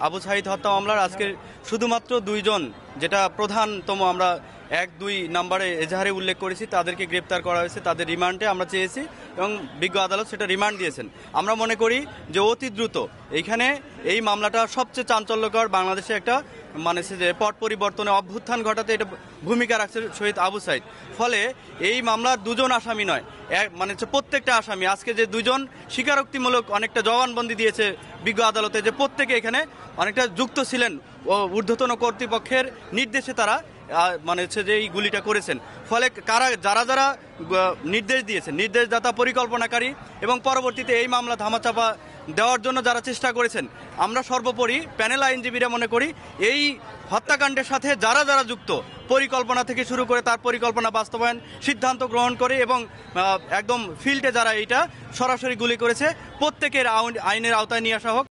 আবু সাঈদ হত্যা মামলার আজকে শুধুমাত্র দুইজন, যেটা প্রধানতম আমরা 1-2 নম্বরে এজাহারে উল্লেখ করেছি, তাদেরকে গ্রেপ্তার করা হয়েছে। তাদের রিমান্ডে আমরা চেয়েছি এবং বিজ্ঞ আদালত সেটা রিমান্ড দিয়েছেন। আমরা মনে করি যে অতি দ্রুত এইখানে এই মামলাটা সবচেয়ে চাঞ্চল্যকর, বাংলাদেশে একটা মানে যে পট পরিবর্তনে অভ্যুত্থান ঘটাতে এটা ভূমিকা রাখছে শহীদ আবু সাঈদ। ফলে এই মামলার দুজন আসামি নয়, মানে প্রত্যেকটা আসামি, আজকে যে দুজন স্বীকারোক্তিমূলক অনেকটা জবানবন্দি দিয়েছে বিজ্ঞ আদালতে, যে প্রত্যেকে এখানে অনেকটা যুক্ত ছিলেন ও ঊর্ধ্বতন কর্তৃপক্ষের নির্দেশে তারা মানে যে এই গুলিটা করেছেন। ফলে যারা যারা নির্দেশ দিয়েছেন, নির্দেশদাতা, পরিকল্পনাকারী এবং পরবর্তীতে এই মামলা ধামাচাপা দেওয়ার জন্য যারা চেষ্টা করেছেন, আমরা সর্বোপরি প্যানেল আইনজীবীরা মনে করি এই হত্যাকাণ্ডের সাথে যারা যারা যুক্ত, পরিকল্পনা থেকে শুরু করে তার পরিকল্পনা বাস্তবায়ন, সিদ্ধান্ত গ্রহণ করে এবং একদম ফিল্ডে যারা এইটা সরাসরি গুলি করেছে, প্রত্যেকের আইনের আওতায় নিয়ে আসা হোক।